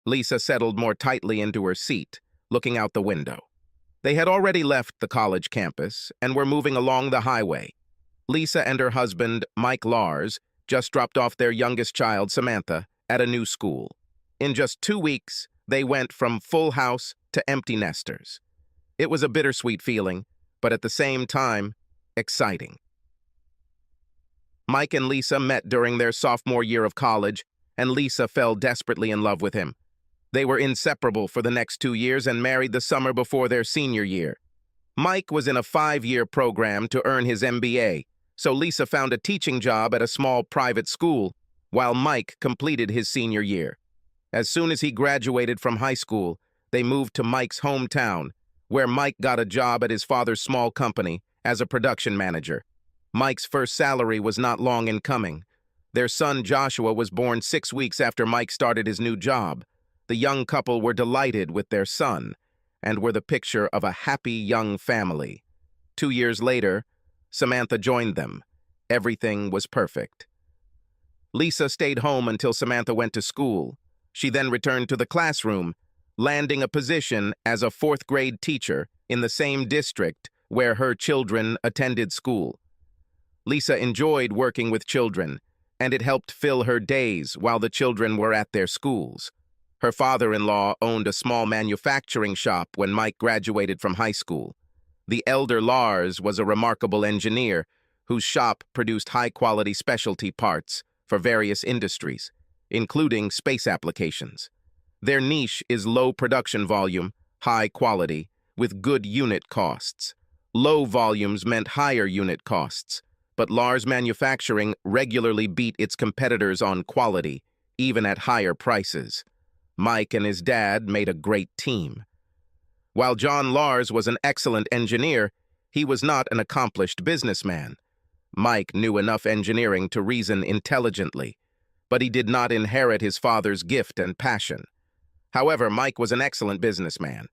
Lisa settled more tightly into her seat, looking out the window. They had already left the college campus and were moving along the highway. Lisa and her husband, Mike Lars, just dropped off their youngest child, Samantha, at a new school. In just 2 weeks, they went from full house to empty nesters. It was a bittersweet feeling, but at the same time, exciting. Mike and Lisa met during their sophomore year of college, and Lisa fell desperately in love with him. They were inseparable for the next 2 years and married the summer before their senior year. Mike was in a 5-year program to earn his MBA, so Lisa found a teaching job at a small private school, while Mike completed his senior year. As soon as he graduated from high school, they moved to Mike's hometown, where Mike got a job at his father's small company as a production manager. Mike's first salary was not long in coming. Their son Joshua was born 6 weeks after Mike started his new job. The young couple were delighted with their son and were the picture of a happy young family. 2 years later, Samantha joined them. Everything was perfect. Lisa stayed home until Samantha went to school. She then returned to the classroom, landing a position as a 4th-grade teacher in the same district where her children attended school. Lisa enjoyed working with children, and it helped fill her days while the children were at their schools. Her father-in-law owned a small manufacturing shop when Mike graduated from high school. The elder Lars was a remarkable engineer whose shop produced high-quality specialty parts for various industries, including space applications. Their niche is low production volume, high quality, with good unit costs. Low volumes meant higher unit costs, but Lars Manufacturing regularly beat its competitors on quality, even at higher prices. Mike and his dad made a great team. While John Lars was an excellent engineer, he was not an accomplished businessman. Mike knew enough engineering to reason intelligently, but he did not inherit his father's gift and passion. However, Mike was an excellent businessman.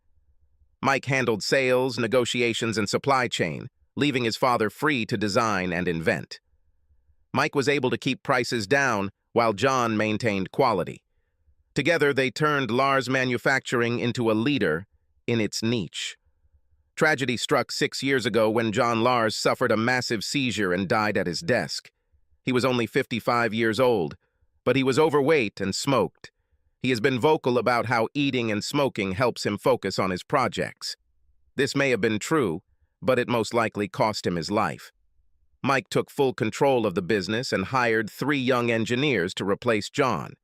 Mike handled sales, negotiations, and supply chain, leaving his father free to design and invent. Mike was able to keep prices down while John maintained quality. Together, they turned Lars Manufacturing into a leader in its niche. Tragedy struck 6 years ago when John Lars suffered a massive seizure and died at his desk. He was only 55 years old, but he was overweight and smoked. He has been vocal about how eating and smoking helps him focus on his projects. This may have been true, but it most likely cost him his life. Mike took full control of the business and hired 3 young engineers to replace John.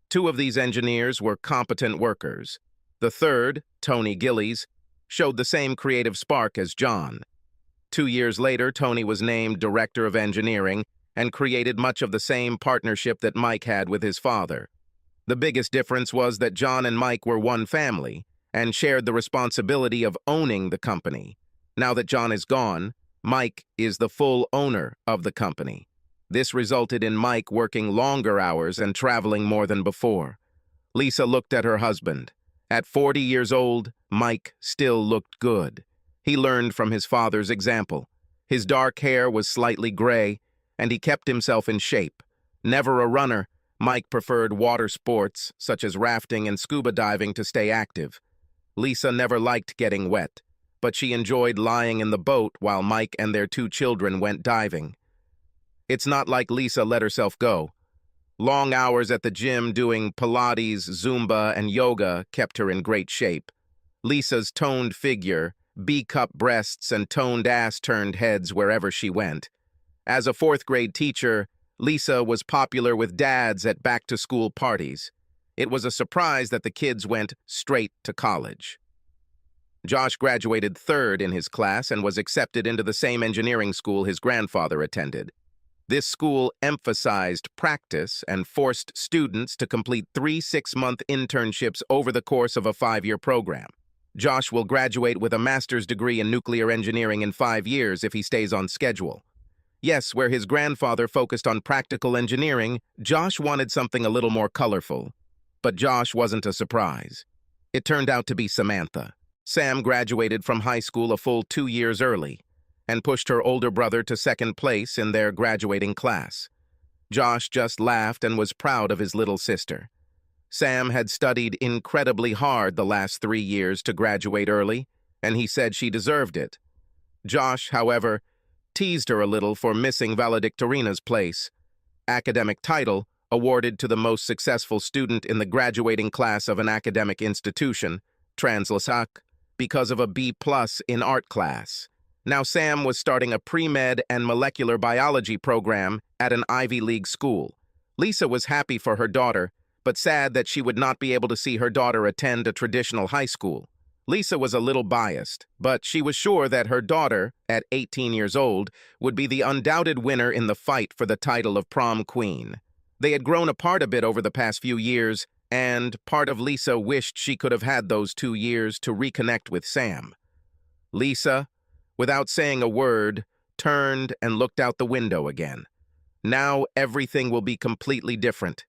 2 of these engineers were competent workers. The third, Tony Gillies, showed the same creative spark as John. 2 years later, Tony was named Director of Engineering and created much of the same partnership that Mike had with his father. The biggest difference was that John and Mike were one family and shared the responsibility of owning the company. Now that John is gone, Mike is the full owner of the company. This resulted in Mike working longer hours and traveling more than before. Lisa looked at her husband. At 40 years old, Mike still looked good. He learned from his father's example. His dark hair was slightly gray, and he kept himself in shape. Never a runner, Mike preferred water sports, such as rafting and scuba diving, to stay active. Lisa never liked getting wet, but she enjoyed lying in the boat while Mike and their 2 children went diving. It's not like Lisa let herself go. Long hours at the gym doing Pilates, Zumba, and yoga kept her in great shape. Lisa's toned figure, B-cup breasts, and toned ass turned heads wherever she went. As a 4th-grade teacher, Lisa was popular with dads at back-to-school parties. It was a surprise that the kids went straight to college. Josh graduated 3rd in his class and was accepted into the same engineering school his grandfather attended. This school emphasized practice and forced students to complete 3 6-month internships over the course of a 5-year program. Josh will graduate with a master's degree in nuclear engineering in 5 years if he stays on schedule. Yes, where his grandfather focused on practical engineering, Josh wanted something a little more colorful. But Josh wasn't a surprise. It turned out to be Samantha. Sam graduated from high school a full 2 years early and pushed her older brother to 2nd place in their graduating class. Josh just laughed and was proud of his little sister. Sam had studied incredibly hard the last 3 years to graduate early, and he said she deserved it. Josh, however, teased her a little for missing valedictorina's place, academic title awarded to the most successful student in the graduating class of an academic institution, translasak, because of a B+ in art class. Now Sam was starting a pre-med and molecular biology program at an Ivy League school. Lisa was happy for her daughter, but sad that she would not be able to see her daughter attend a traditional high school. Lisa was a little biased, but she was sure that her daughter, at 18 years old, would be the undoubted winner in the fight for the title of prom queen. They had grown apart a bit over the past few years, and part of Lisa wished she could have had those 2 years to reconnect with Sam. Lisa, without saying a word, turned and looked out the window again. Now everything will be completely different.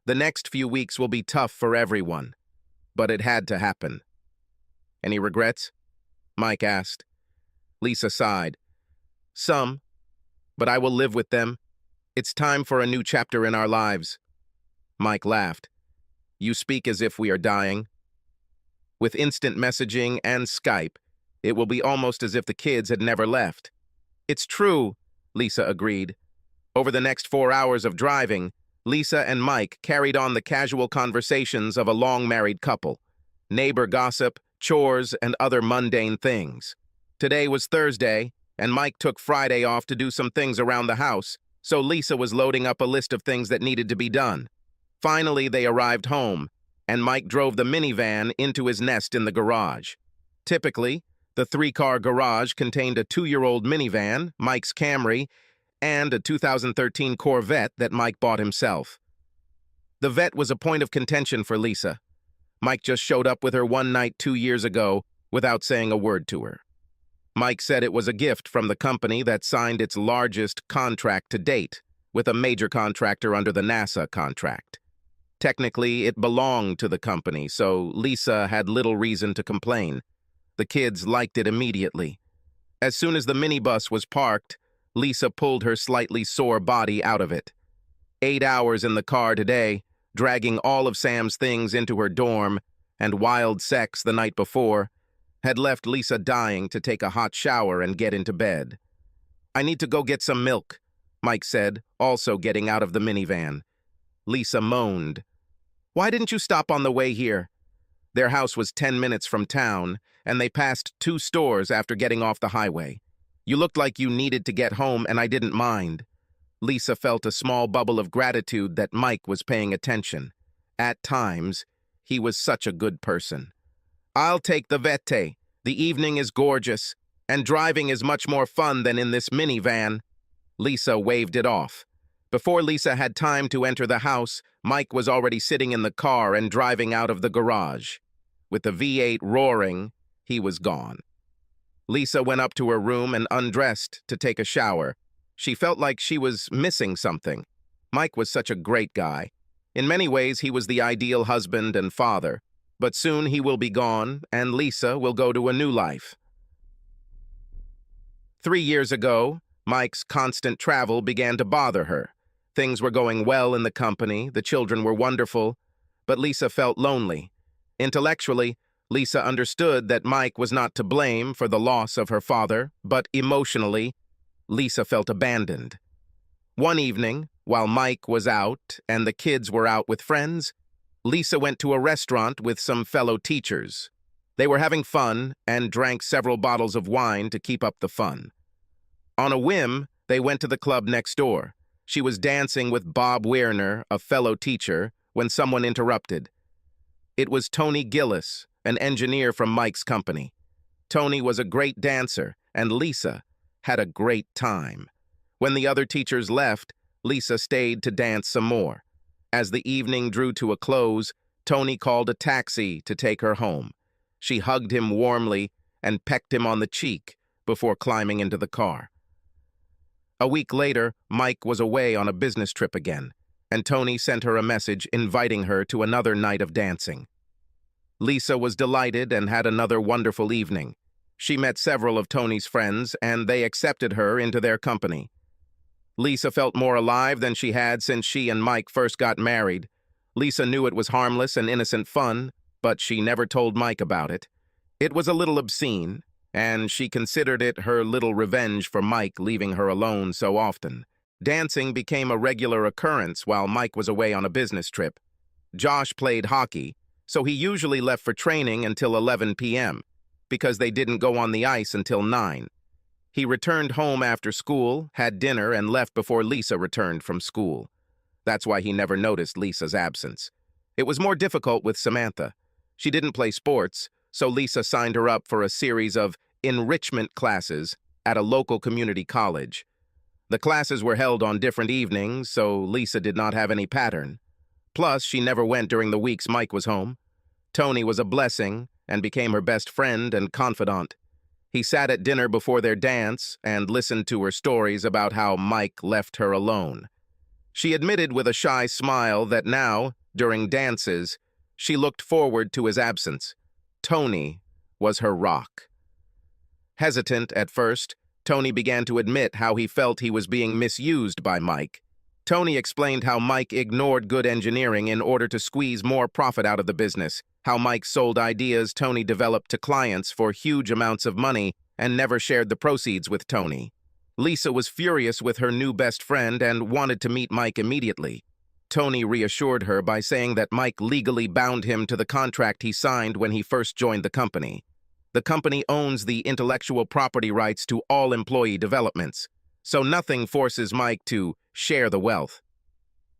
The next few weeks will be tough for everyone. But it had to happen. "Any regrets?" Mike asked. Lisa sighed. "Some, but I will live with them. It's time for a new chapter in our lives." Mike laughed. "You speak as if we are dying." With instant messaging and Skype, it will be almost as if the kids had never left. "It's true," Lisa agreed. Over the next 4 hours of driving, Lisa and Mike carried on the casual conversations of a long-married couple. Neighbor gossip, chores, and other mundane things. Today was Thursday, and Mike took Friday off to do some things around the house, so Lisa was loading up a list of things that needed to be done. Finally, they arrived home, and Mike drove the minivan into his nest in the garage. Typically, the 3-car garage contained a 2-year-old minivan, Mike's Camry, and a 2013 Corvette that Mike bought himself. The Vette was a point of contention for Lisa. Mike just showed up with her one night 2 years ago without saying a word to her. Mike said it was a gift from the company that signed its largest contract to date, with a major contractor under the NASA contract. Technically, it belonged to the company, so Lisa had little reason to complain. The kids liked it immediately. As soon as the minibus was parked, Lisa pulled her slightly sore body out of it. 8 hours in the car today, dragging all of Sam's things into her dorm, and wild sex the night before, had left Lisa dying to take a hot shower and get into bed. "I need to go get some milk," Mike said, also getting out of the minivan. Lisa moaned. "Why didn't you stop on the way here?" Their house was 10 minutes from town, and they passed 2 stores after getting off the highway. "You looked like you needed to get home, and I didn't mind." Lisa felt a small bubble of gratitude that Mike was paying attention. At times, he was such a good person. "I'll take the Vette. The evening is gorgeous, and driving is much more fun than in this minivan." Lisa waved it off. Before Lisa had time to enter the house, Mike was already sitting in the car and driving out of the garage. With the V8 roaring, he was gone. Lisa went up to her room and undressed to take a shower. She felt like she was missing something. Mike was such a great guy. In many ways, he was the ideal husband and father. But soon he will be gone, and Lisa will go to a new life. 3 years ago, Mike's constant travel began to bother her. Things were going well in the company, the children were wonderful, but Lisa felt lonely. Intellectually, Lisa understood that Mike was not to blame for the loss of her father, but emotionally, Lisa felt abandoned. One evening, while Mike was out and the kids were out with friends, Lisa went to a restaurant with some fellow teachers. They were having fun and drank several bottles of wine to keep up the fun. On a whim, they went to the club next door. She was dancing with Bob Weirner, a fellow teacher, when someone interrupted. It was Tony Gillis, an engineer from Mike's company. Tony was a great dancer, and Lisa had a great time. When the other teachers left, Lisa stayed to dance some more. As the evening drew to a close, Tony called a taxi to take her home. She hugged him warmly and pecked him on the cheek before climbing into the car. A week later, Mike was away on a business trip again, and Tony sent her a message inviting her to another night of dancing. Lisa was delighted and had another wonderful evening. She met several of Tony's friends, and they accepted her into their company. Lisa felt more alive than she had since she and Mike first got married. Lisa knew it was harmless and innocent fun, but she never told Mike about it. It was a little obscene, and she considered it her little revenge for Mike leaving her alone so often. Dancing became a regular occurrence while Mike was away on a business trip. Josh played hockey, so he usually left for training until 11 p.m., because they didn't go on the ice until 9. He returned home after school, had dinner, and left before Lisa returned from school. That's why he never noticed Lisa's absence. It was more difficult with Samantha. She didn't play sports, so Lisa signed her up for a series of enrichment classes at a local community college. The classes were held on different evenings, so Lisa did not have any pattern. Plus, she never went during the weeks Mike was home. Tony was a blessing and became her best friend and confidant. He sat at dinner before their dance and listened to her stories about how Mike left her alone. She admitted with a shy smile that now, during dances, she looked forward to his absence. Tony was her rock. Hesitant at first, Tony began to admit how he felt he was being misused by Mike. Tony explained how Mike ignored good engineering in order to squeeze more profit out of the business, how Mike sold ideas Tony developed to clients for huge amounts of money and never shared the proceeds with Tony. Lisa was furious with her new best friend and wanted to meet Mike immediately. Tony reassured her by saying that Mike legally bound him to the contract he signed when he first joined the company. The company owns the intellectual property rights to all employee developments, so nothing forces Mike to share the wealth.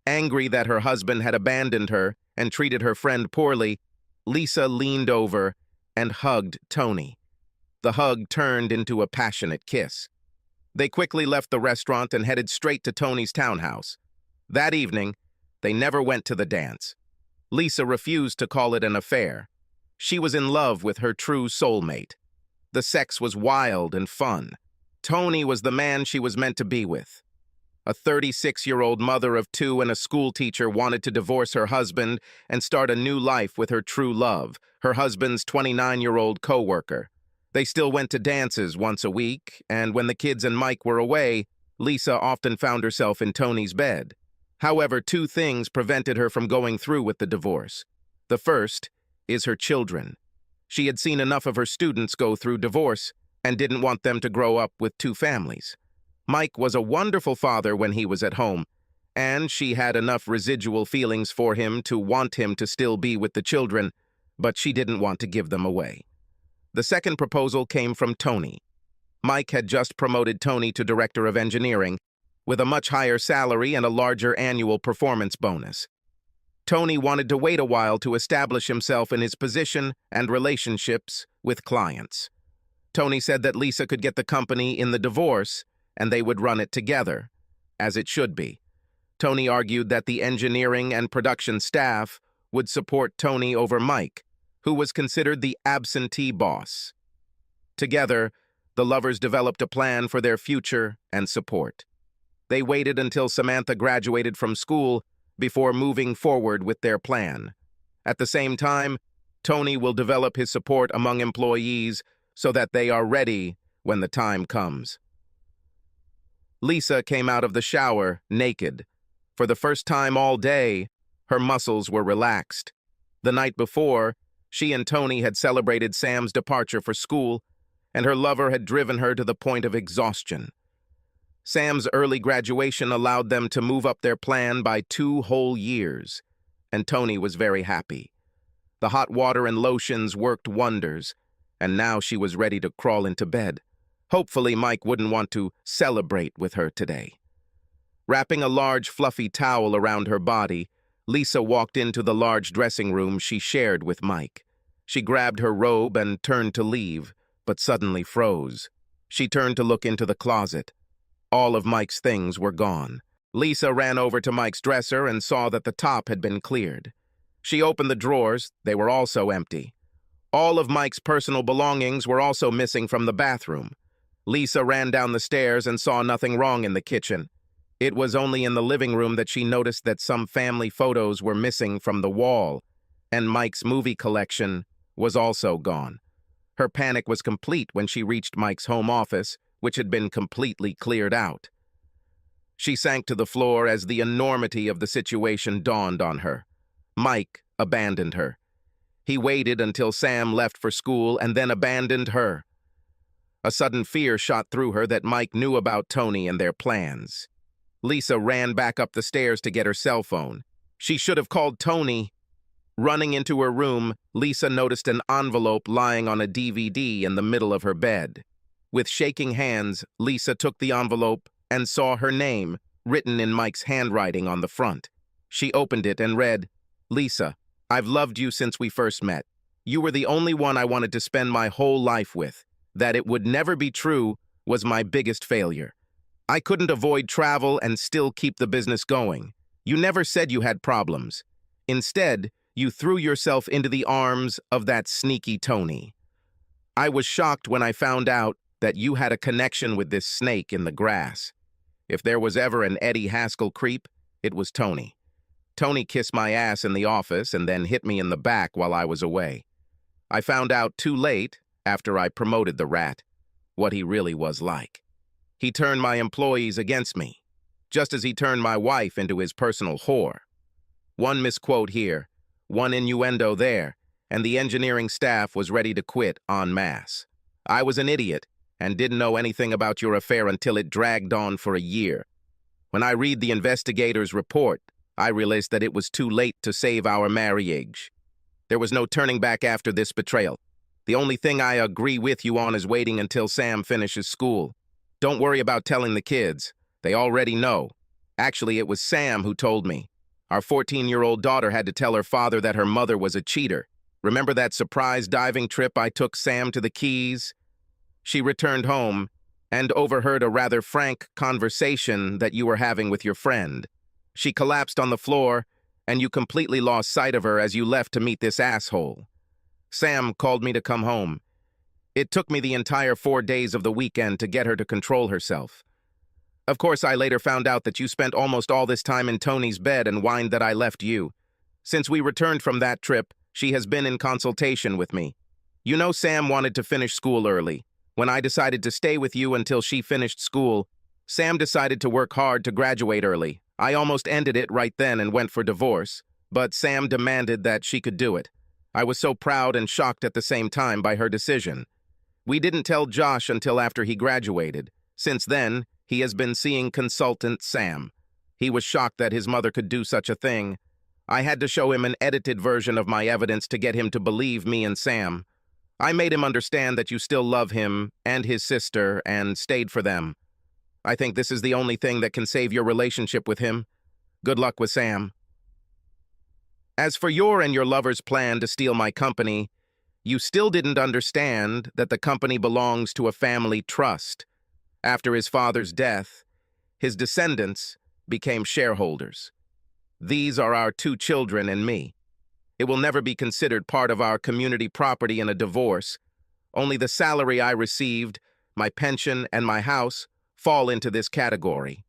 Angry that her husband had abandoned her and treated her friend poorly, Lisa leaned over and hugged Tony. The hug turned into a passionate kiss. They quickly left the restaurant and headed straight to Tony's townhouse. That evening, they never went to the dance. Lisa refused to call it an affair. She was in love with her true soulmate. The sex was wild and fun. Tony was the man she was meant to be with. A 36-year-old mother of 2 and a school teacher wanted to divorce her husband and start a new life with her true love, her husband's 29-year-old co-worker. They still went to dances once a week, and when the kids and Mike were away, Lisa often found herself in Tony's bed. However, 2 things prevented her from going through with the divorce. The first is her children. She had seen enough of her students go through divorce and didn't want them to grow up with 2 families. Mike was a wonderful father when he was at home, and she had enough residual feelings for him to want him to still be with the children, but she didn't want to give them away. The second proposal came from Tony. Mike had just promoted Tony to director of engineering, with a much higher salary and a larger annual performance bonus. Tony wanted to wait a while to establish himself in his position and relationships with clients. Tony said that Lisa could get the company in the divorce, and they would run it together, as it should be. Tony argued that the engineering and production staff would support Tony over Mike, who was considered the absentee boss. Together, the lovers developed a plan for their future and support. They waited until Samantha graduated from school before moving forward with their plan. At the same time, Tony will develop his support among employees so that they are ready when the time comes. Lisa came out of the shower naked. For the first time all day, her muscles were relaxed. The night before, she and Tony had celebrated Sam's departure for school, and her lover had driven her to the point of exhaustion. Sam's early graduation allowed them to move up their plan by 2 whole years, and Tony was very happy. The hot water and lotions worked wonders, and now she was ready to crawl into bed. Hopefully, Mike wouldn't want to celebrate with her today. Wrapping a large fluffy towel around her body, Lisa walked into the large dressing room she shared with Mike. She grabbed her robe and turned to leave, but suddenly froze. She turned to look into the closet. All of Mike's things were gone. Lisa ran over to Mike's dresser and saw that the top had been cleared. She opened the drawers. They were also empty. All of Mike's personal belongings were also missing from the bathroom. Lisa ran down the stairs and saw nothing wrong in the kitchen. It was only in the living room that she noticed that some family photos were missing from the wall, and Mike's movie collection was also gone. Her panic was complete when she reached Mike's home office, which had been completely cleared out. She sank to the floor as the enormity of the situation dawned on her. Mike abandoned her. He waited until Sam left for school and then abandoned her. A sudden fear shot through her that Mike knew about Tony and their plans. Lisa ran back up the stairs to get her cell phone. She should have called Tony. Running into her room, Lisa noticed an envelope lying on a DVD in the middle of her bed. With shaking hands, Lisa took the envelope and saw her name written in Mike's handwriting on the front. She opened it and read, "Lisa, I've loved you since we first met. You were the only one I wanted to spend my whole life with. That it would never be true was my biggest failure. I couldn't avoid travel and still keep the business going. You never said you had problems. Instead, you threw yourself into the arms of that sneaky Tony. I was shocked when I found out that you had a connection with this snake in the grass. If there was ever an Eddie Haskell creep, it was Tony. Tony kissed my ass in the office and then hit me in the back while I was away. I found out too late, after I promoted the rat, what he really was like. He turned my employees against me, just as he turned my wife into his personal whore. One misquote here, one innuendo there, and the engineering staff was ready to quit en masse. I was an idiot and didn't know anything about your affair until it dragged on for a year. When I read the investigator's report, I realized that it was too late to save our marriage. There was no turning back after this betrayal. The only thing I agree with you on is waiting until Sam finishes school. Don't worry about telling the kids. They already know. Actually, it was Sam who told me. Our 14-year-old daughter had to tell her father that her mother was a cheater. Remember that surprise diving trip I took Sam to the Keys? She returned home and overheard a rather frank conversation that you were having with your friend. She collapsed on the floor, and you completely lost sight of her as you left to meet this asshole. Sam called me to come home. It took me the entire 4 days of the weekend to get her to control herself. Of course, I later found out that you spent almost all this time in Tony's bed and whined that I left you. Since we returned from that trip, she has been in consultation with me. You know Sam wanted to finish school early. When I decided to stay with you until she finished school, Sam decided to work hard to graduate early. I almost ended it right then and went for divorce, but Sam demanded that she could do it. I was so proud and shocked at the same time by her decision. We didn't tell Josh until after he graduated. Since then, he has been seeing consultant Sam. He was shocked that his mother could do such a thing. I had to show him an edited version of my evidence to get him to believe me and Sam. I made him understand that you still love him and his sister and stayed for them. I think this is the only thing that can save your relationship with him. Good luck with Sam. As for your and your lover's plan to steal my company, you still didn't understand that the company belongs to a family trust. After his father's death, his descendants became shareholders. These are our 2 children and me. It will never be considered part of our community property in a divorce. Only the salary I received, my pension, and my house fall into this category.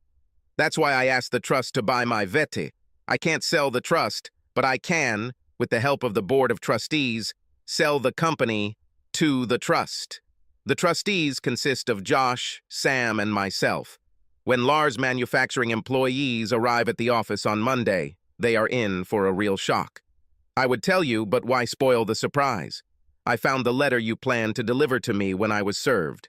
That's why I asked the trust to buy my vete. I can't sell the trust, but I can, with the help of the board of trustees, sell the company to the trust. The trustees consist of Josh, Sam, and myself. When Lars manufacturing employees arrive at the office on Monday, they are in for a real shock. I would tell you, but why spoil the surprise? I found the letter you planned to deliver to me when I was served.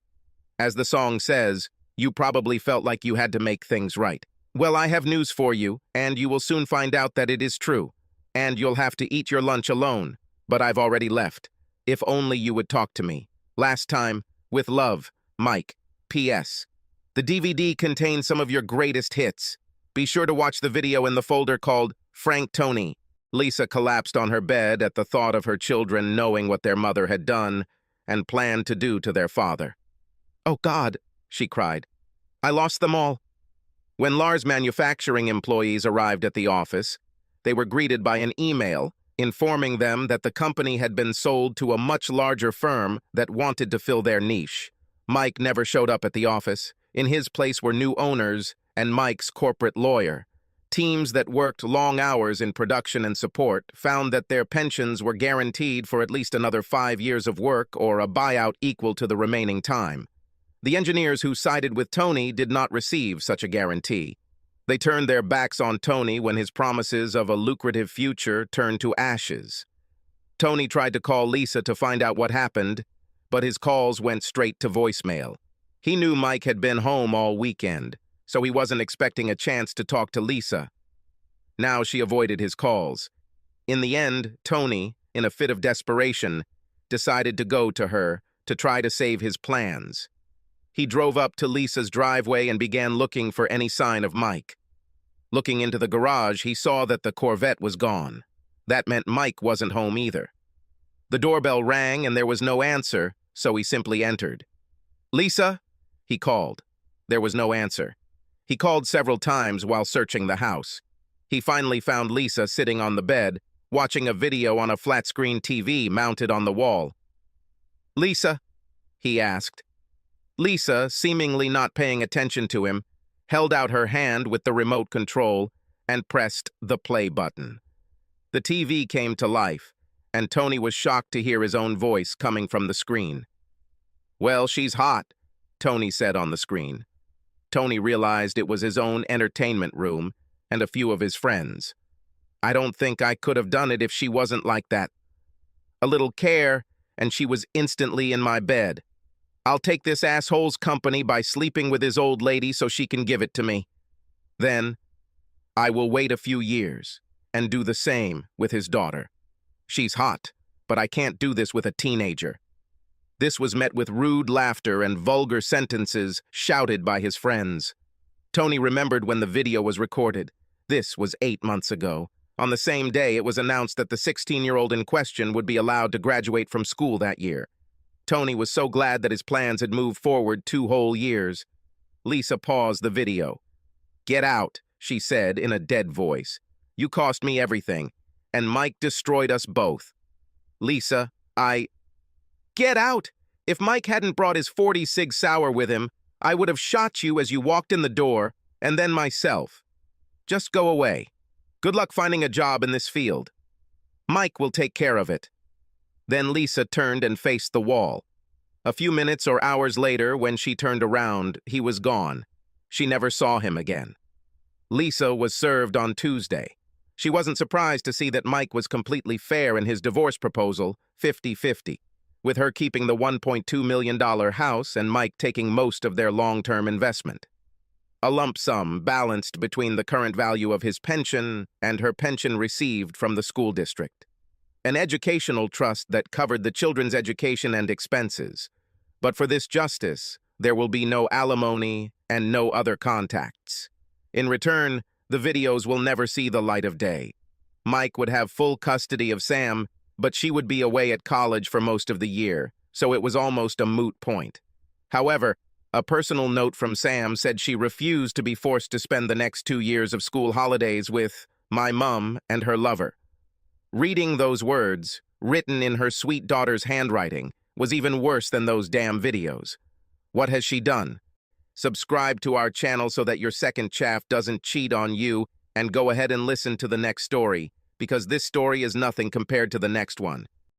As the song says, you probably felt like you had to make things right. Well, I have news for you, and you will soon find out that it is true. And you'll have to eat your lunch alone. But I've already left. If only you would talk to me. Last time, with love, Mike. P.S. The DVD contains some of your greatest hits. Be sure to watch the video in the folder called Frank Tony. Lisa collapsed on her bed at the thought of her children knowing what their mother had done and planned to do to their father. "Oh God," she cried. "I lost them all." When Lars manufacturing employees arrived at the office, they were greeted by an email informing them that the company had been sold to a much larger firm that wanted to fill their niche. Mike never showed up at the office. In his place were new owners and Mike's corporate lawyer. Teams that worked long hours in production and support found that their pensions were guaranteed for at least another 5 years of work or a buyout equal to the remaining time. The engineers who sided with Tony did not receive such a guarantee. They turned their backs on Tony when his promises of a lucrative future turned to ashes. Tony tried to call Lisa to find out what happened, but his calls went straight to voicemail. He knew Mike had been home all weekend, so he wasn't expecting a chance to talk to Lisa. Now she avoided his calls. In the end, Tony, in a fit of desperation, decided to go to her to try to save his plans. He drove up to Lisa's driveway and began looking for any sign of Mike. Looking into the garage, he saw that the Corvette was gone. That meant Mike wasn't home either. The doorbell rang and there was no answer, so he simply entered. "Lisa?" he called. There was no answer. He called several times while searching the house. He finally found Lisa sitting on the bed, watching a video on a flat-screen TV mounted on the wall. "Lisa?" he asked. Lisa, seemingly not paying attention to him, held out her hand with the remote control and pressed the play button. The TV came to life, and Tony was shocked to hear his own voice coming from the screen. "Well, she's hot," Tony said on the screen. Tony realized it was his own entertainment room and a few of his friends. "I don't think I could have done it if she wasn't like that. A little care, and she was instantly in my bed. I'll take this asshole's company by sleeping with his old lady so she can give it to me. Then, I will wait a few years and do the same with his daughter. She's hot, but I can't do this with a teenager." This was met with rude laughter and vulgar sentences shouted by his friends. Tony remembered when the video was recorded. This was 8 months ago. On the same day, it was announced that the 16-year-old in question would be allowed to graduate from school that year. Tony was so glad that his plans had moved forward 2 whole years. Lisa paused the video. "Get out," she said in a dead voice. "You cost me everything, and Mike destroyed us both. Lisa, Get out! If Mike hadn't brought his 40 Sig Sauer with him, I would have shot you as you walked in the door, and then myself. Just go away. Good luck finding a job in this field. Mike will take care of it." Then Lisa turned and faced the wall. A few minutes or hours later, when she turned around, he was gone. She never saw him again. Lisa was served on Tuesday. She wasn't surprised to see that Mike was completely fair in his divorce proposal, 50-50, with her keeping the $1.2 million house and Mike taking most of their long-term investment. A lump sum balanced between the current value of his pension and her pension received from the school district. An educational trust that covered the children's education and expenses. But for this justice, there will be no alimony and no other contacts. In return, the videos will never see the light of day. Mike would have full custody of Sam, but she would be away at college for most of the year, so it was almost a moot point. However, a personal note from Sam said she refused to be forced to spend the next 2 years of school holidays with my mum and her lover. Reading those words, written in her sweet daughter's handwriting, was even worse than those damn videos. What has she done? Subscribe to our channel so that your second chaff doesn't cheat on you, and go ahead and listen to the next story, because this story is nothing compared to the next one.